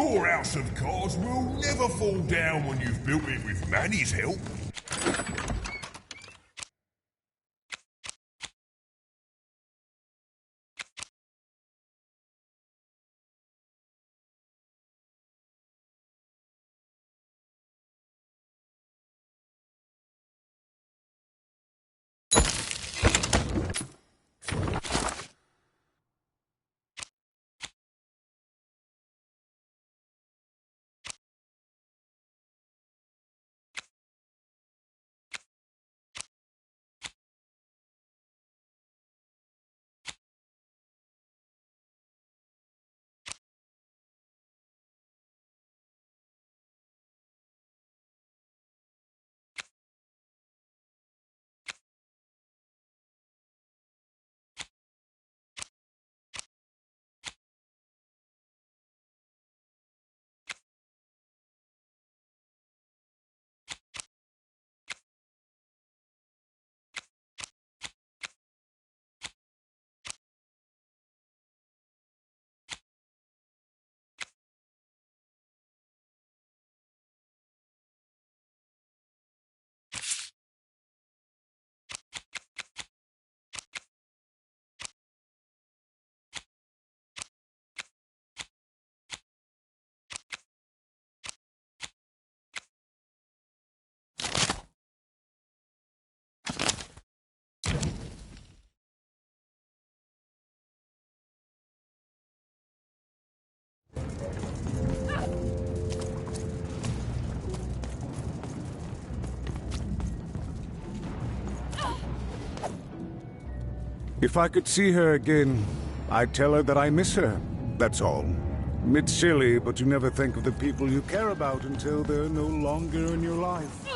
Your house of cards will never fall down when you've built it with Manny's help. If I could see her again, I'd tell her that I miss her. That's all. It's silly, but you never think of the people you care about until they're no longer in your life.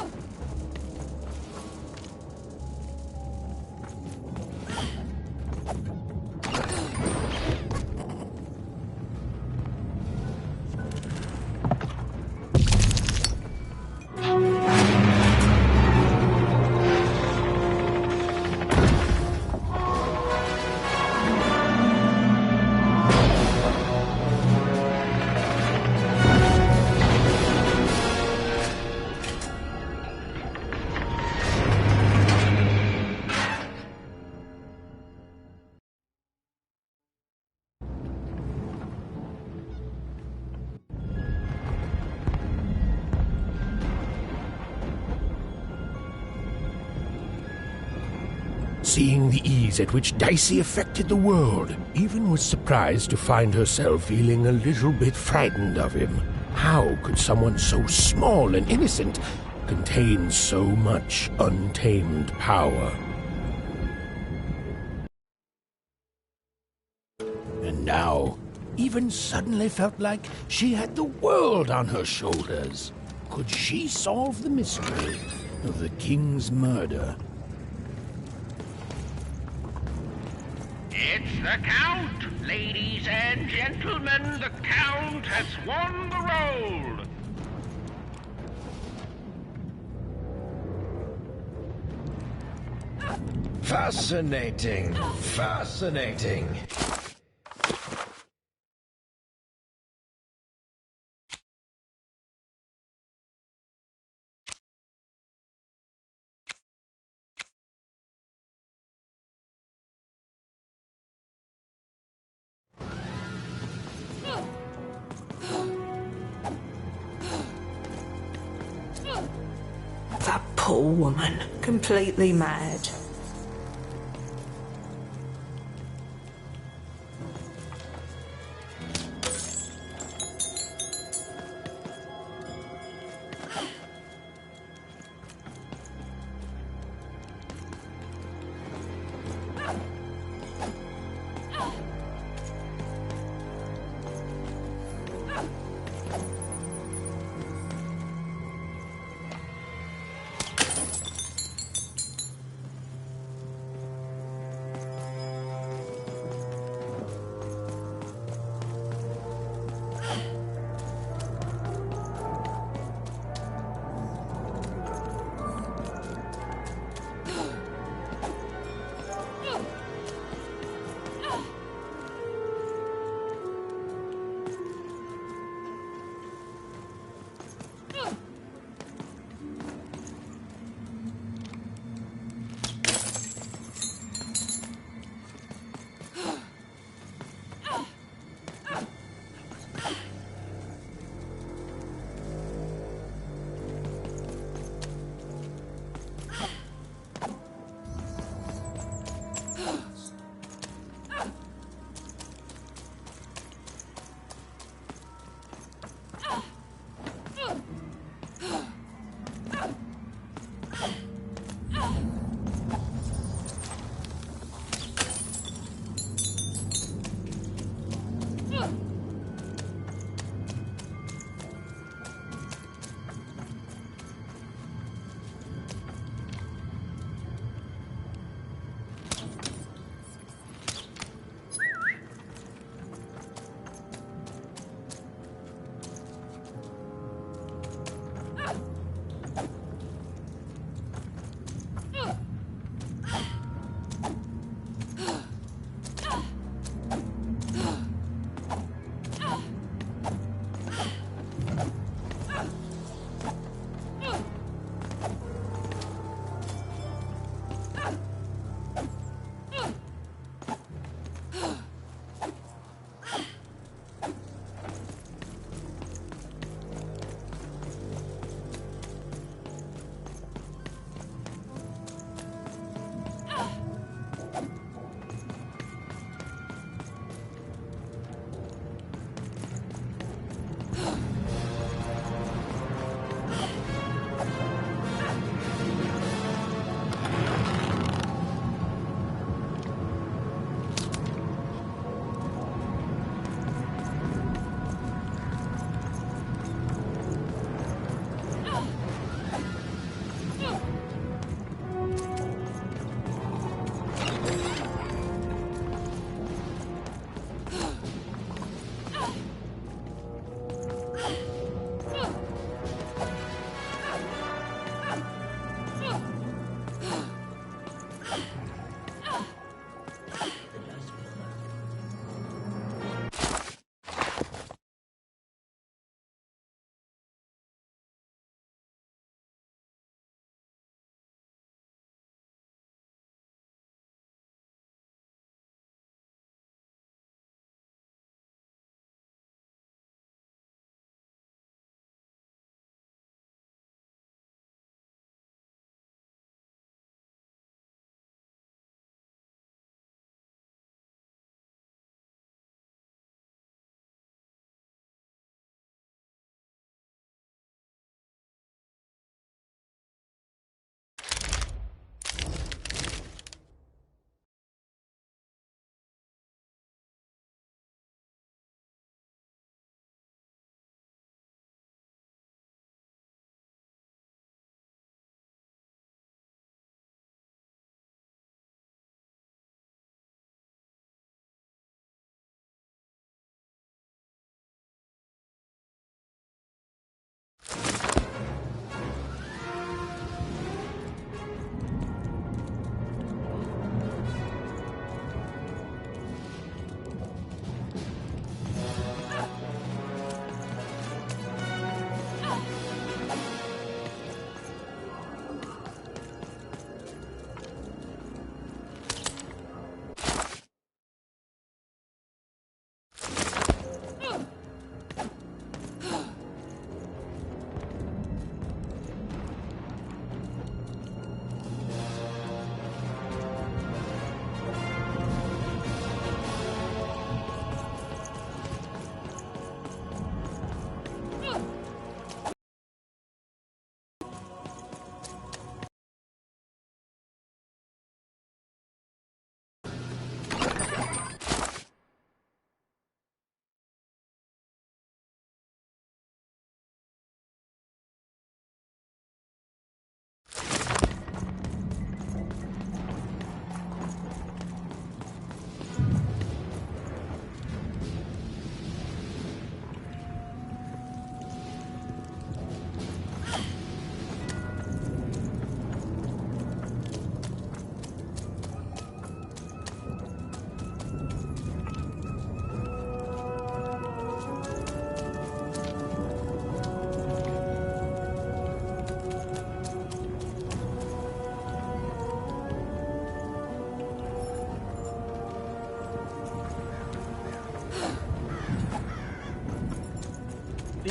Seeing the ease at which Dicey affected the world, Even was surprised to find herself feeling a little bit frightened of him. How could someone so small and innocent contain so much untamed power? And now, Even suddenly felt like she had the world on her shoulders. Could she solve the mystery of the king's murder? It's the Count! Ladies and gentlemen, the Count has won the role! Fascinating! Fascinating! That poor woman, completely mad.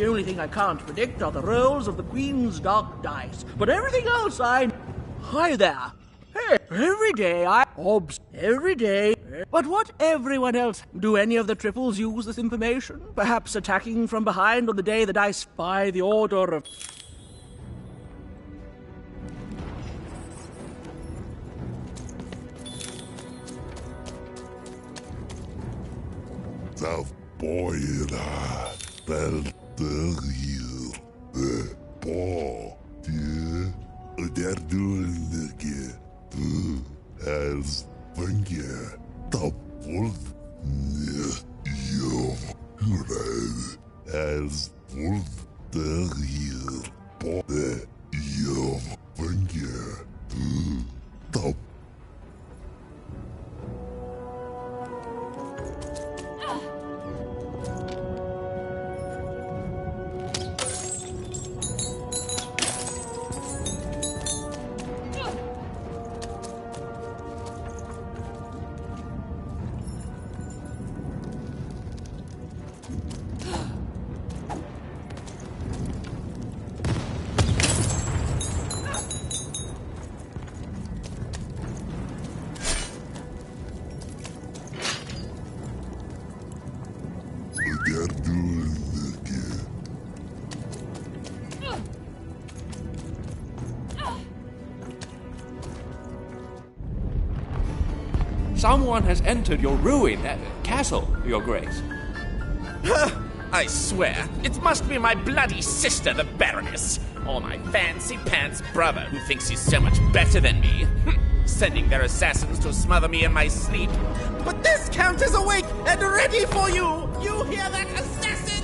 The only thing I can't predict are the rolls of the Queen's dark dice. But everything else Hi there. Hey, every day every day. But what everyone else? Do any of the triples use this information? Perhaps attacking from behind on the day the dice by the order of... The boyra belterier the ball der dullige as vinge the wolf as wolf the ball the vinge the Someone has entered your castle, Your Grace. I swear, it must be my bloody sister, the Baroness, or my fancy-pants brother who thinks he's so much better than me, sending their assassins to smother me in my sleep. But this Count is awake and ready for you! You hear that, assassins?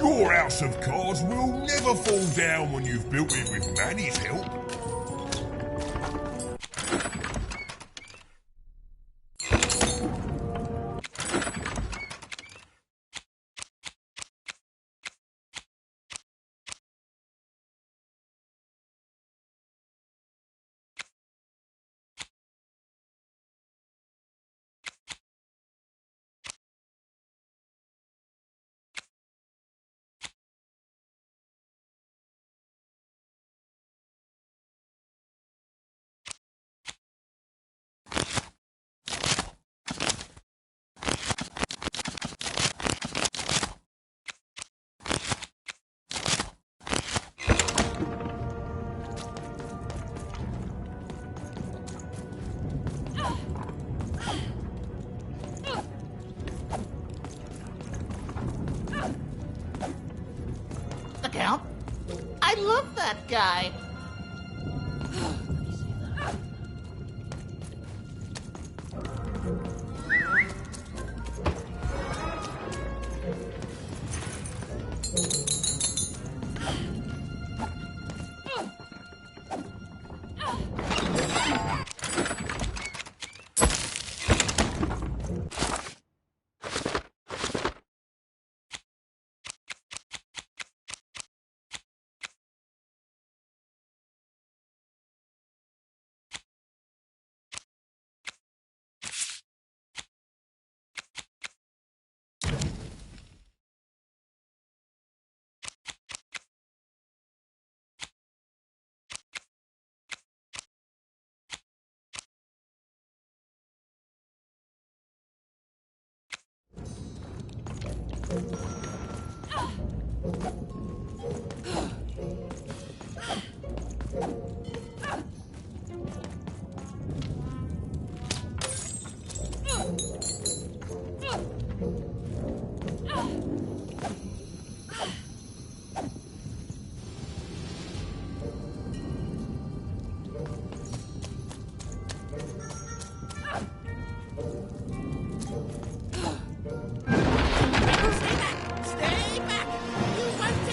Your house of cards will never fall down when you've built it with Manny's help. The Count? I love that guy. Stay back! You want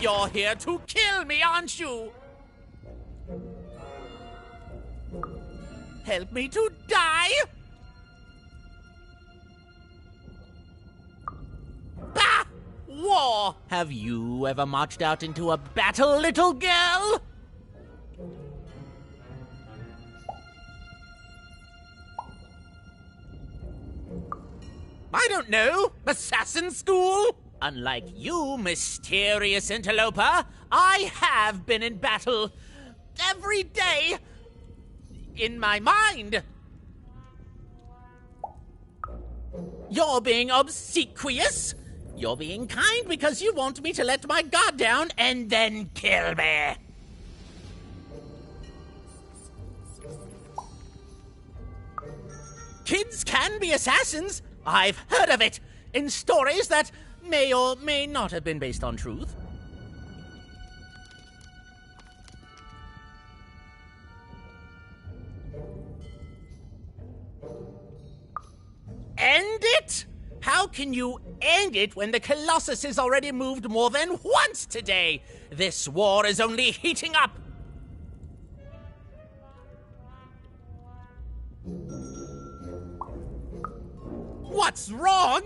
You're here to kill me, aren't you? Help me to die? Bah! War! Have you ever marched out into a battle, little girl? I don't know. Assassin school? Unlike you, mysterious interloper, I have been in battle. Every day. In my mind. You're being obsequious. You're being kind because you want me to let my guard down and then kill me. Kids can be assassins. I've heard of it in stories that may or may not have been based on truth. End it? How can you end it when the Colossus has already moved more than once today? This war is only heating up. What's wrong?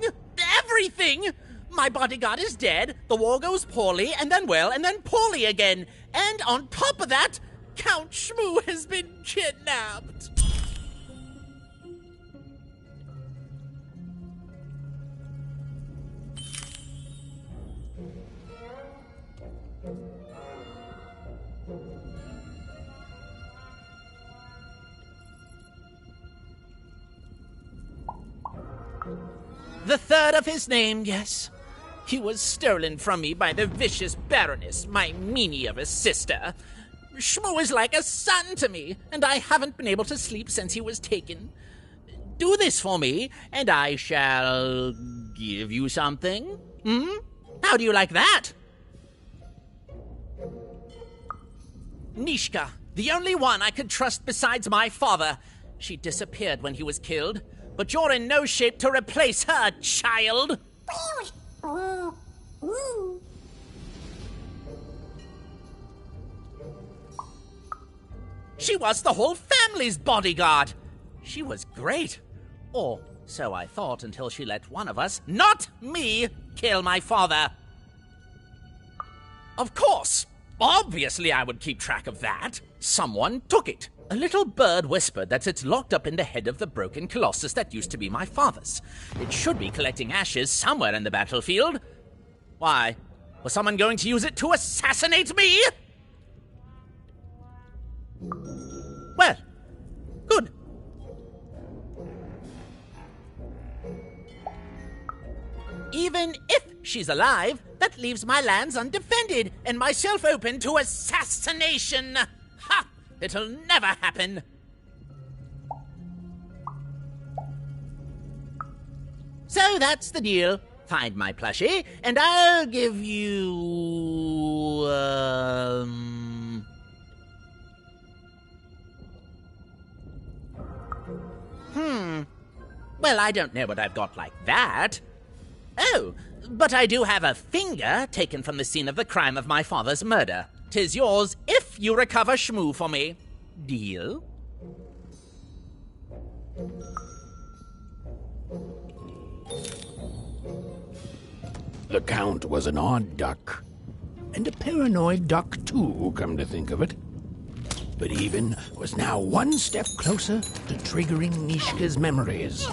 Everything! My bodyguard is dead, the war goes poorly, and then well, and then poorly again. And on top of that, Count Shmoo has been kidnapped. The third of his name, yes. He was stolen from me by the vicious Baroness, my meanie of a sister. Shmoo is like a son to me, and I haven't been able to sleep since he was taken. Do this for me, and I shall give you something. How do you like that? Nishka, the only one I could trust besides my father. She disappeared when he was killed. But you're in no shape to replace her, child! She was the whole family's bodyguard! She was great. Or so I thought until she let one of us, not me, kill my father. Of course! Obviously I would keep track of that. Someone took it. A little bird whispered that it's locked up in the head of the broken Colossus that used to be my father's. It should be collecting ashes somewhere in the battlefield. Why? Was someone going to use it to assassinate me? Well, good. Even if she's alive, that leaves my lands undefended and myself open to assassination. Ha! It'll never happen. So that's the deal. Find my plushie, and I'll give you... Well, I don't know what I've got like that. Oh, but I do have a finger taken from the scene of the crime of my father's murder. 'Tis yours if you recover Shmoo for me. Deal? The Count was an odd duck. And a paranoid duck, too, come to think of it. But Even was now one step closer to triggering Nishka's memories.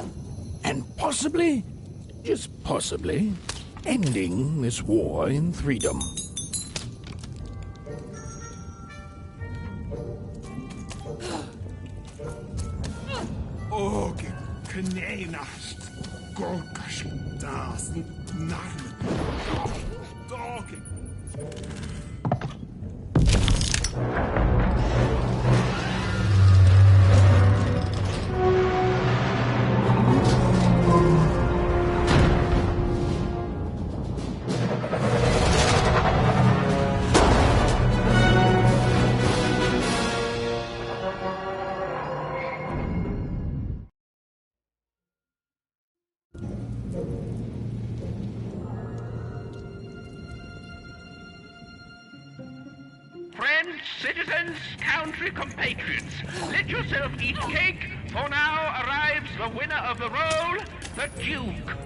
And possibly, just possibly, ending this war in freedom. Og knenast, gorkas, das, narn, dog. citizens, country compatriots, let yourself eat cake, for now arrives the winner of the role, the Duke.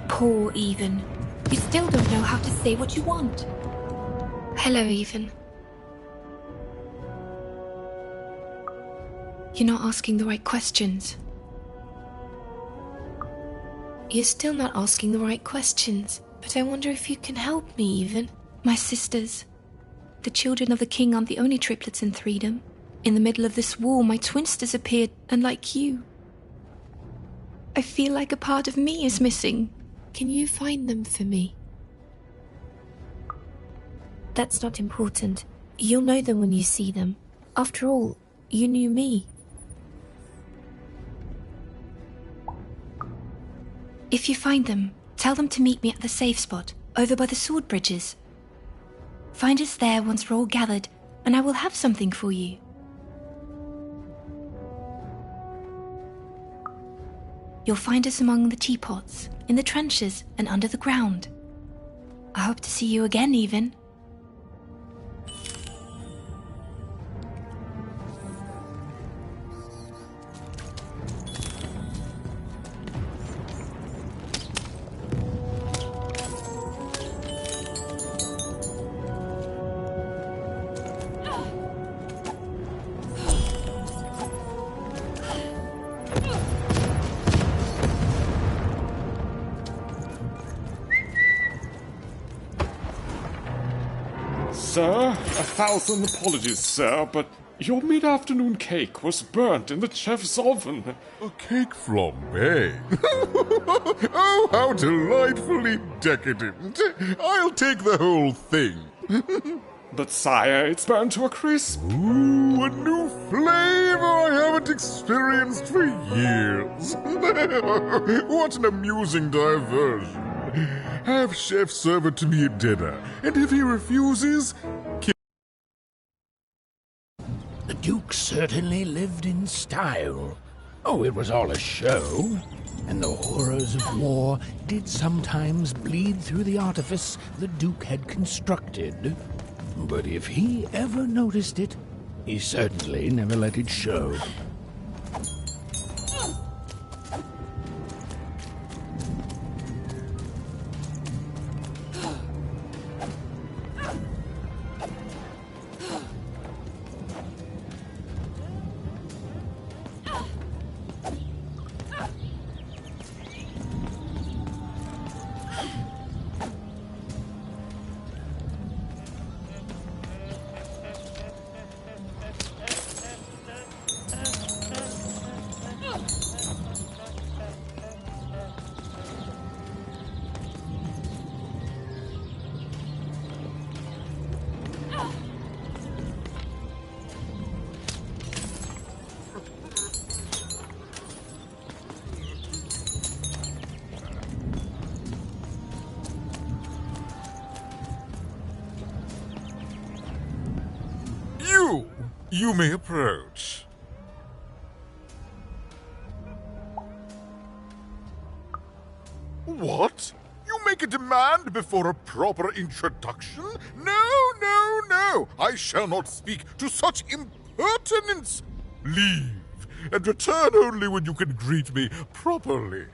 Poor Even. You still don't know how to say what you want. Hello, Even. You're not asking the right questions. You're still not asking the right questions. But I wonder if you can help me, Even. My sisters. The children of the king aren't the only triplets in Threedom. In the middle of this war, my twins disappeared, unlike you. I feel like a part of me is missing. Can you find them for me? That's not important. You'll know them when you see them. After all, you knew me. If you find them, tell them to meet me at the safe spot, over by the sword bridges. Find us there once we're all gathered, and I will have something for you. You'll find us among the teapots, in the trenches, and under the ground. I hope to see you again, Even. Sir, 1,000 apologies, sir, but your mid-afternoon cake was burnt in the chef's oven. A cake flambe? Oh, how delightfully decadent. I'll take the whole thing. But sire, it's burnt to a crisp. Ooh, a new flavor I haven't experienced for years. What an amusing diversion. Have Chef serve it to me at dinner, and if he refuses, kill. The Duke certainly lived in style. Oh, it was all a show, and the horrors of war did sometimes bleed through the artifice the Duke had constructed. But if he ever noticed it, he certainly never let it show. You may approach. What? You make a demand before a proper introduction? No, no, no! I shall not speak to such impertinence! Leave, and return only when you can greet me properly.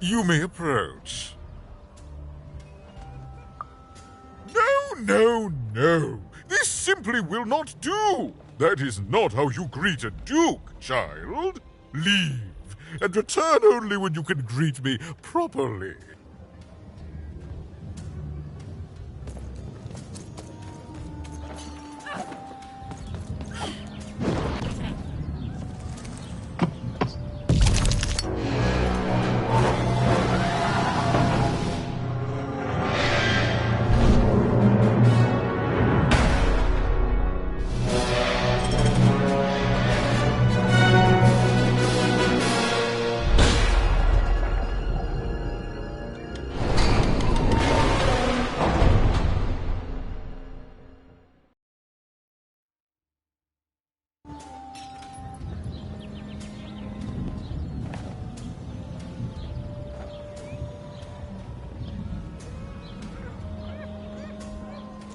You may approach. No, no, no. This simply will not do. That is not how you greet a duke, child. Leave, and return only when you can greet me properly.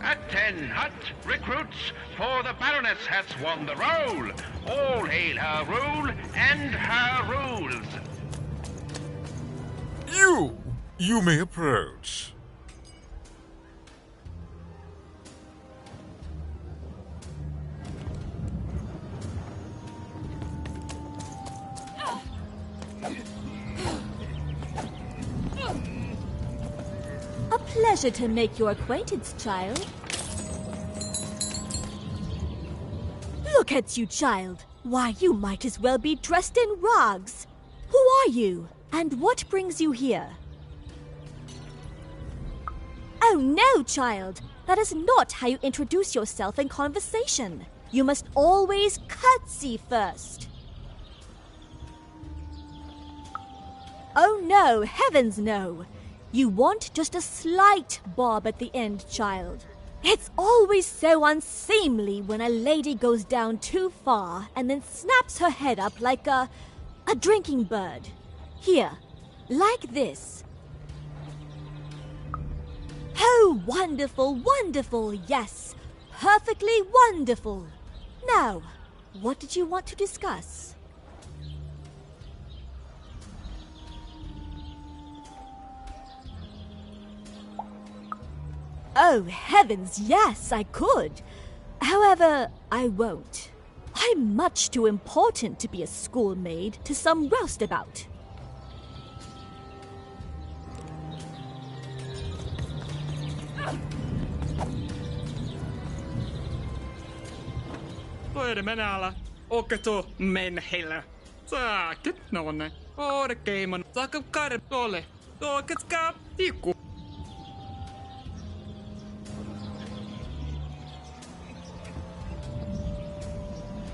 Atten hut, recruits, for the Baroness has won the roll. All hail her rule and her rules. You may approach. A pleasure to make your acquaintance, child. Look at you, child. Why, you might as well be dressed in rags. Who are you? And what brings you here? Oh no, child. That is not how you introduce yourself in conversation. You must always curtsy first. Oh no, heavens no. You want just a slight bob at the end, child. It's always so unseemly when a lady goes down too far and then snaps her head up like a drinking bird. Here, like this. Oh, wonderful, wonderful, yes. Perfectly wonderful. Now, what did you want to discuss? Oh, heavens, yes, I could. However, I won't. I'm much too important to be a schoolmaid to some roustabout. Pojede menala, okato menhela. Saakit nonne, orkeimon, saakap karpole, toket kap tiku.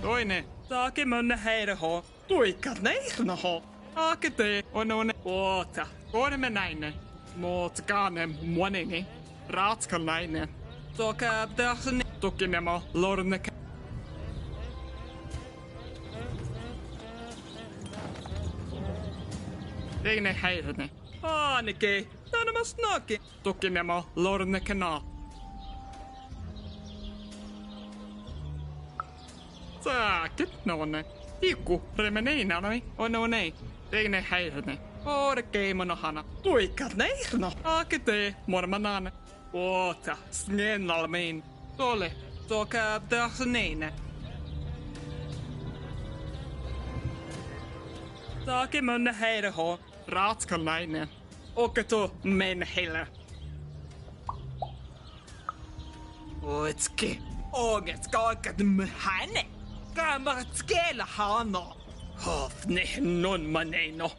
Toinen, saakimon heireho, tuikat neihnaho. Akete on oota, korme näinen. Mootkaane muonini, ratskalainen. Toka tähsen tukinemo lorneke. Teine häirne. Aanike, tänämä snaki. Tukinemo lornekena. Saakit nonne. Tikku remeneinanoi on ei. Teine häirne. Orkeimonohana. Tuikat neihno. Akete mormanaan. Oota, snennalmiin. Tole, toka tähseneine. Saakimon heireho. Ratskalainen. Okato menhelle. Ootski. Oget kaakat mhane. Kaamat skela hano. Hofne non maneino.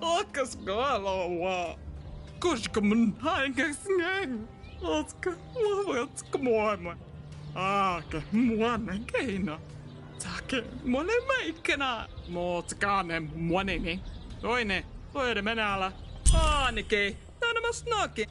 Okas galoa. Koska mun haikas ngeng. Oska luvatska muoma. Aake muona keino. Take mole maikkana. Mootkaane muonini. Toide menala. Aanike. Tänä snaki.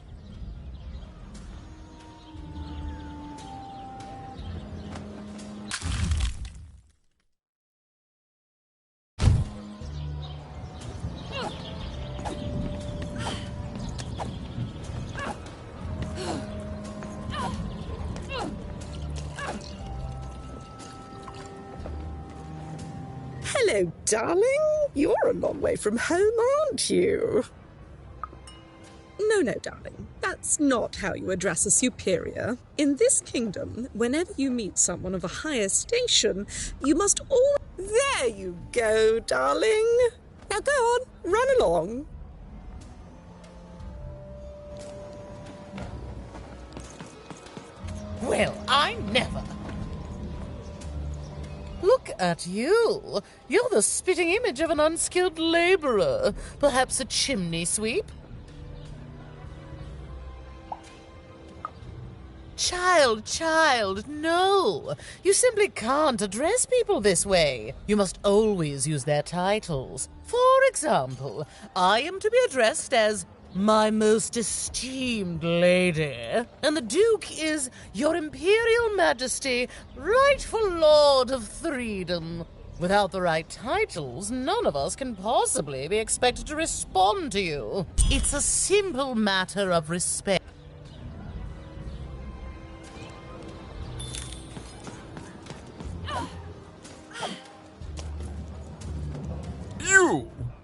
Hello, darling. You're a long way from home, aren't you? No, darling. That's not how you address a superior. In this kingdom, whenever you meet someone of a higher station, you must all... There you go, darling. Now go on, run along. Well, I never. Look at you. You're the spitting image of an unskilled laborer. Perhaps a chimney sweep? Child, no. You simply can't address people this way. You must always use their titles. For example, I am to be addressed as my most esteemed lady, and the Duke is Your Imperial Majesty, rightful Lord of Threedom. Without the right titles, none of us can possibly be expected to respond to you. It's a simple matter of respect.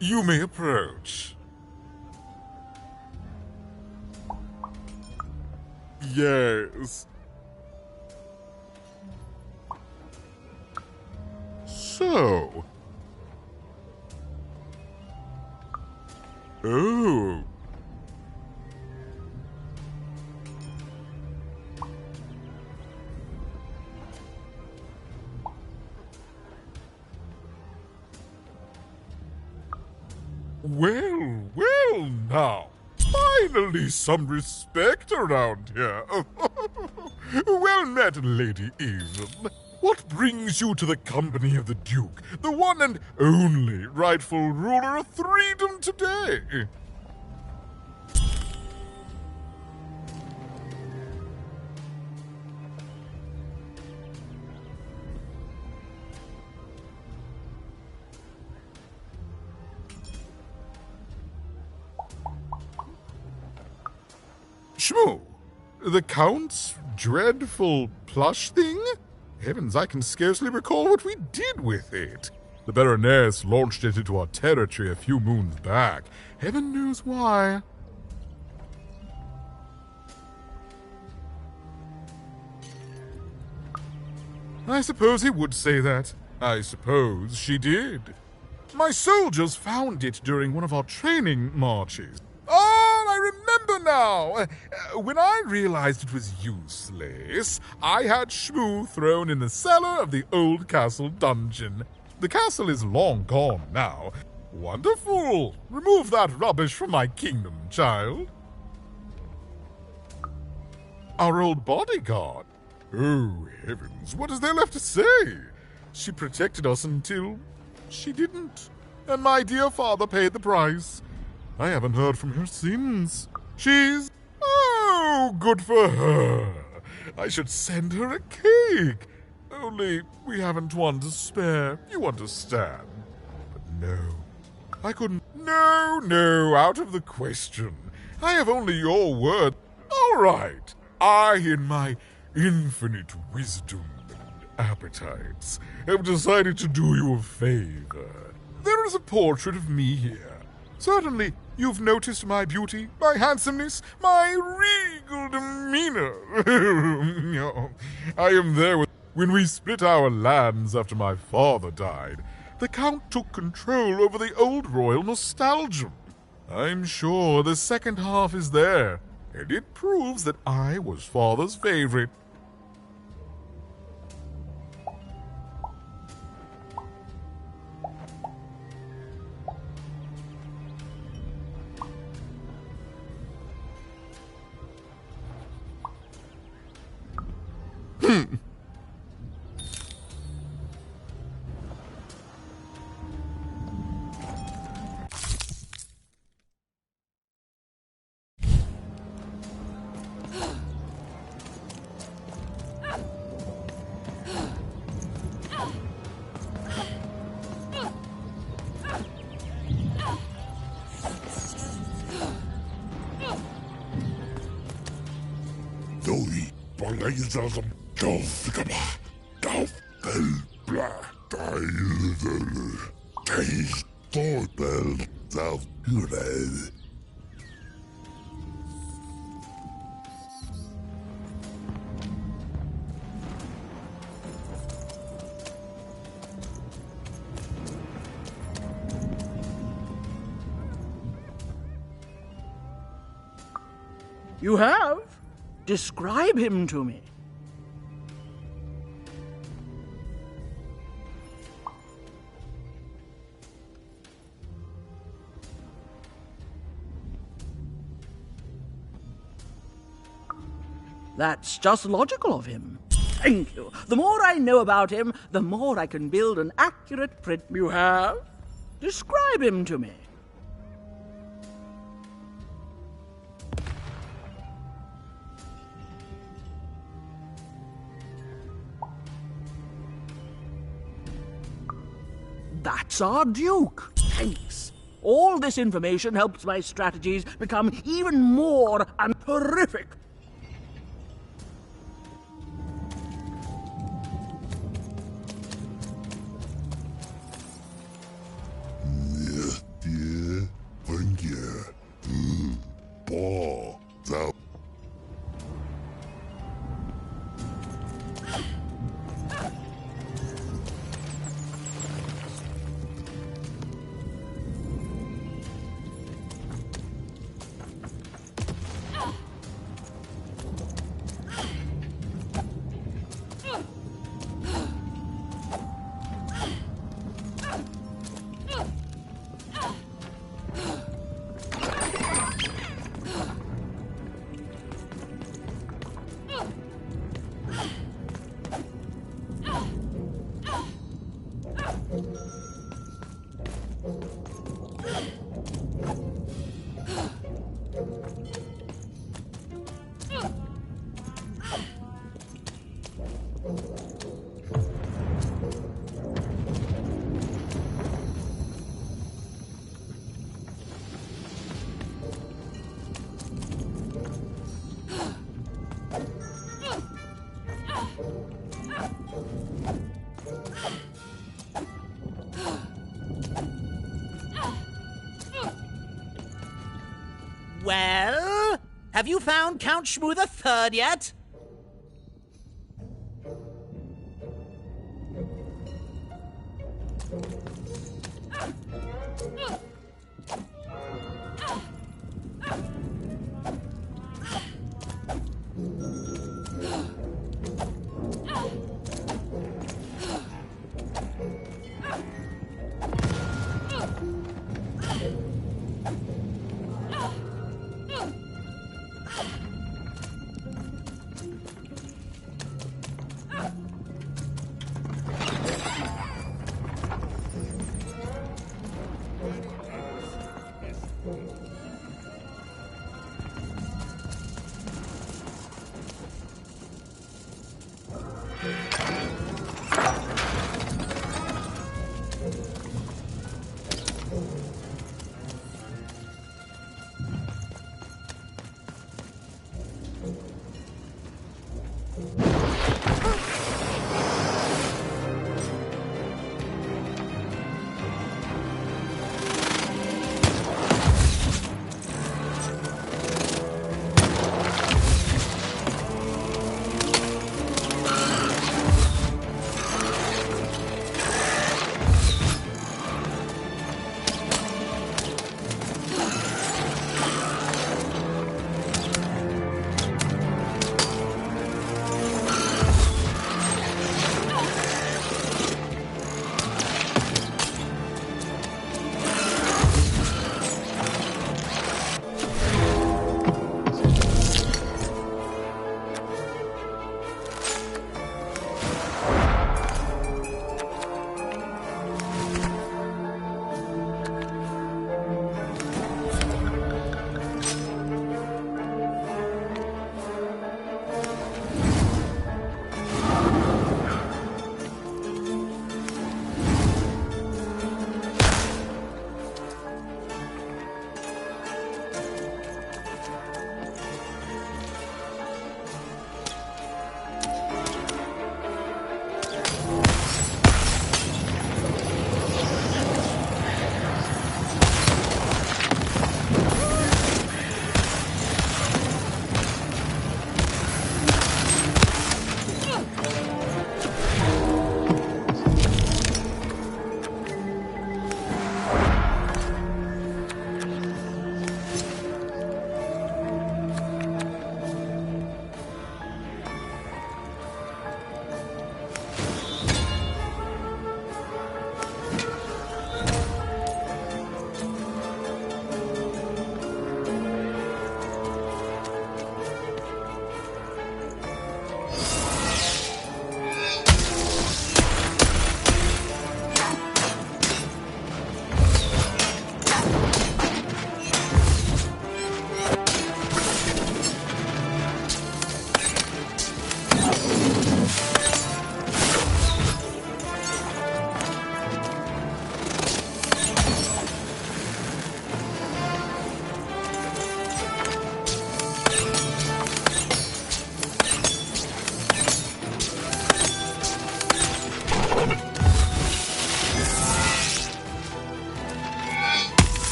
You may approach. Yes. So. Oh. Well now. Finally some respect around here. Well met, Lady Eden. What brings you to the company of the Duke, the one and only rightful ruler of Threedom today? Shmoo, the Count's dreadful plush thing? Heavens, I can scarcely recall what we did with it. The Baroness launched it into our territory a few moons back. Heaven knows why. I suppose he would say that. I suppose she did. My soldiers found it during one of our training marches. Oh, I remember now! When I realized it was useless, I had Shmoo thrown in the cellar of the old castle dungeon. The castle is long gone now. Wonderful! Remove that rubbish from my kingdom, child. Our old bodyguard. Oh, heavens, what is there left to say? She protected us until she didn't. And my dear father paid the price. I haven't heard from her since. She's... oh, good for her. I should send her a cake. Only we haven't one to spare, you understand. But no, I couldn't... No, out of the question. I have only your word. All right, I, in my infinite wisdom and appetites, have decided to do you a favor. There is a portrait of me here. Certainly, you've noticed my beauty, my handsomeness, my regal demeanor. I am there when we split our lands after my father died. The Count took control over the old royal nostalgia. I'm sure the second half is there, and it proves that I was father's favorite. Storbel of Gure. You have? Describe him to me. That's just logical of him. Thank you. The more I know about him, the more I can build an accurate print. You have? Describe him to me. That's our Duke. Thanks. All this information helps my strategies become even more terrific. Well, have you found Count Shmoo III yet?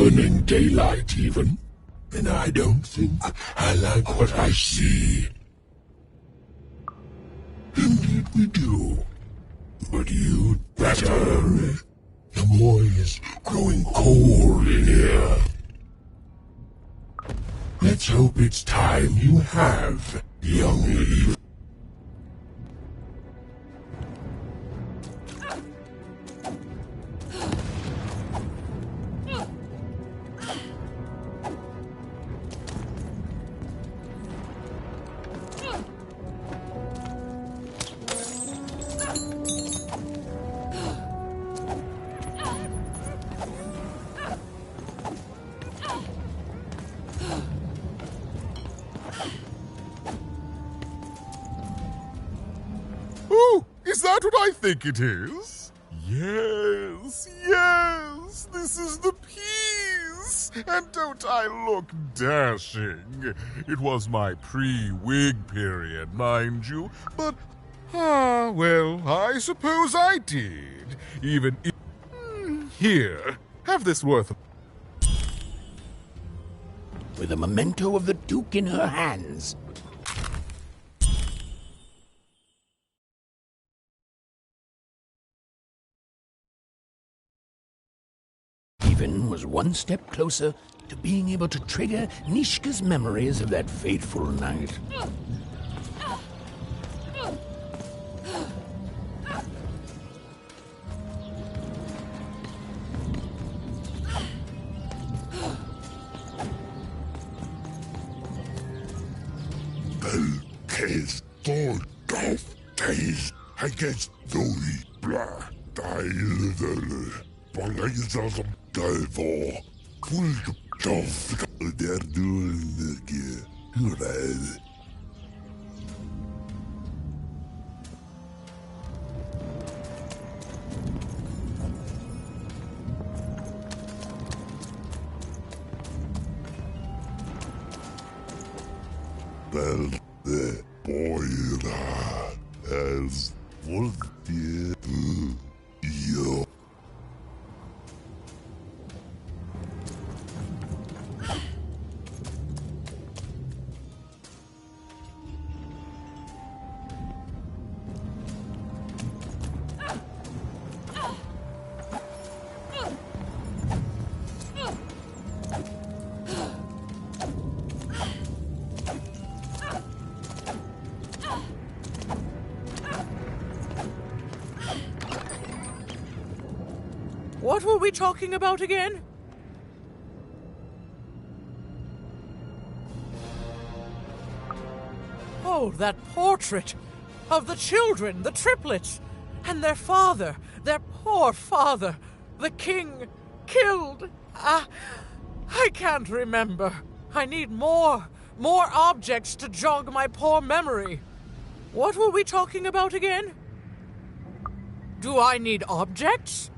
burning daylight, even. And I don't think I like what I see. Indeed we do. But you'd better. The boy is growing cold in here. Let's hope it's time you have, young lady. Oh, is that what I think it is? Yes, yes, this is the piece! And don't I look dashing? It was my pre-wig period, mind you, but, well, I suppose I did. Even if... Here, have this worth of... With a memento of the Duke in her hands. Even was one step closer to being able to trigger Nishka's memories of that fateful night. Belkes Dolgolf Days against Doi Blah Dial Bangazam Galvo Full Joff der Dulge Hurad. Well, the boy as full yo. What were we talking about again? Oh, that portrait of the children, the triplets, and their father, their poor father, the king, killed. I can't remember. I need more objects to jog my poor memory. What were we talking about again? Do I need objects?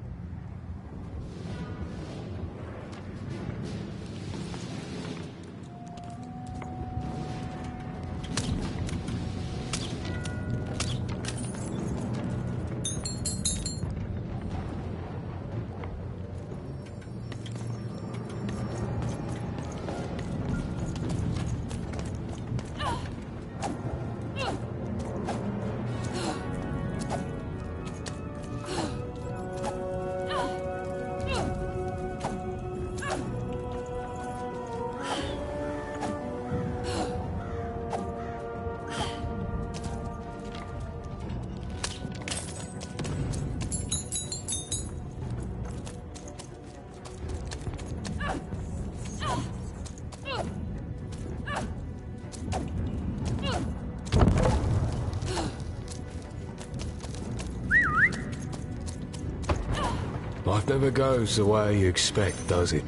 Life never goes the way you expect, does it?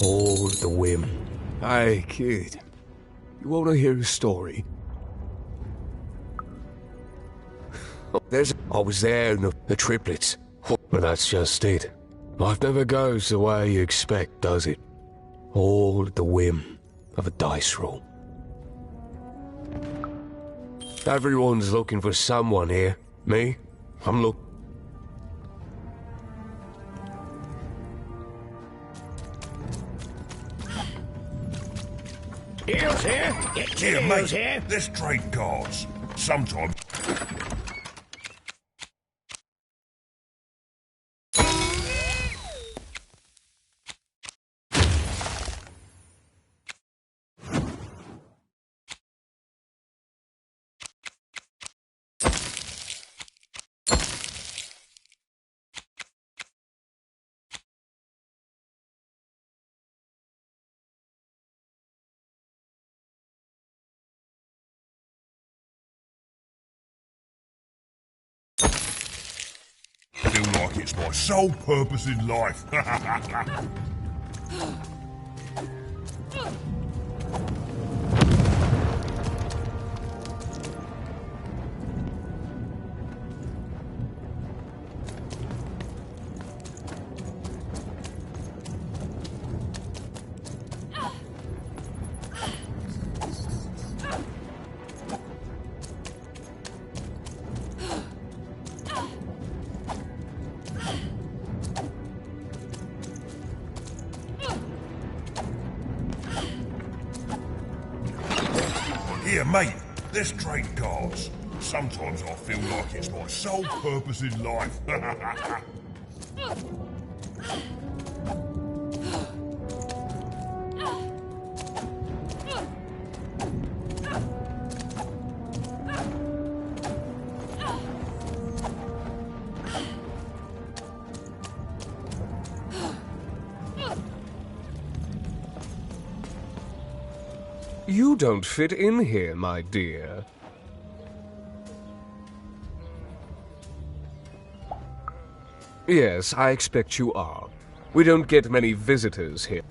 All at the whim. Hey, kid. You want to hear a story? I was there in the triplets. But that's just it. Life never goes the way you expect, does it? All at the whim of a dice roll. Everyone's looking for someone here. Me? I'm looking. here. Get Here, mate, here. let's trade cards. Sometimes... feel like it's my sole purpose in life. Here, mate, let's trade cards. Sometimes I feel like it's my sole purpose in life. You don't fit in here, my dear. Yes, I expect you are. We don't get many visitors here.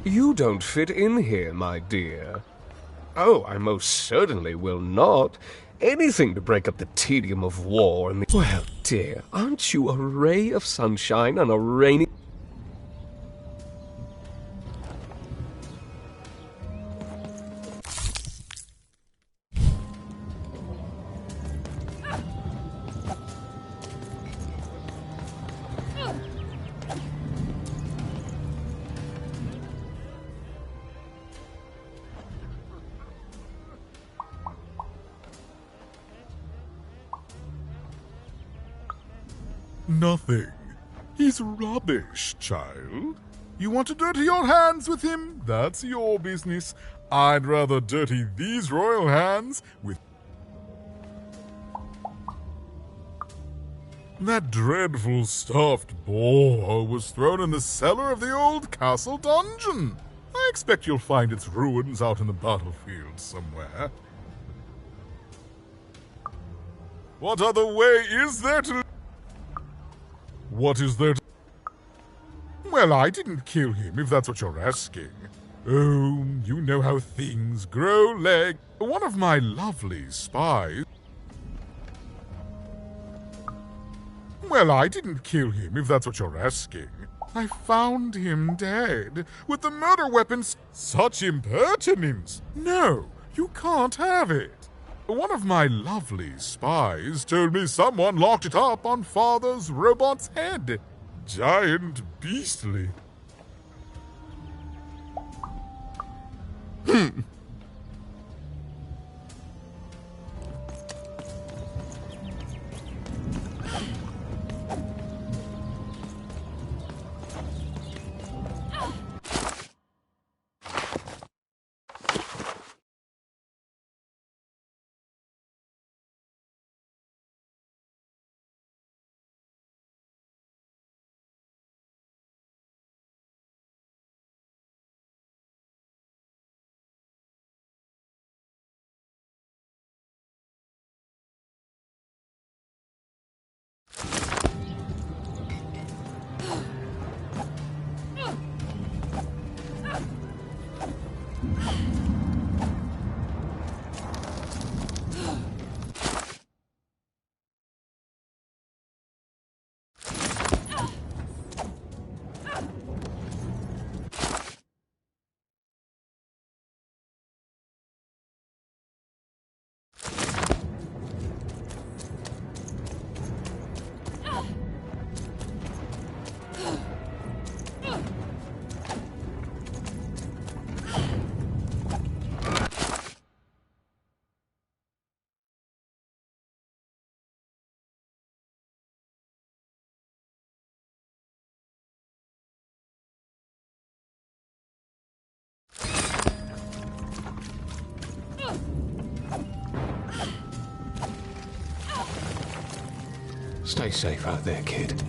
You don't fit in here, my dear. Oh, I most certainly will not. Anything to break up the tedium of war and the... Well, dear, aren't you a ray of sunshine on a rainy... Nothing. He's rubbish, child. You want to dirty your hands with him? That's your business. I'd rather dirty these royal hands with... That dreadful stuffed boar was thrown in the cellar of the old castle dungeon. I expect you'll find its ruins out in the battlefield somewhere. What other way is there to... What is there to... Well, I didn't kill him, if that's what you're asking. Oh, you know how things grow leg. One of my lovely spies... Well, I didn't kill him, if that's what you're asking. I found him dead, with the murder weapons. Such impertinence! No, you can't have it. One of my lovely spies told me someone locked it up on Father's robot's head. Giant beastly. Stay safe out there, kid.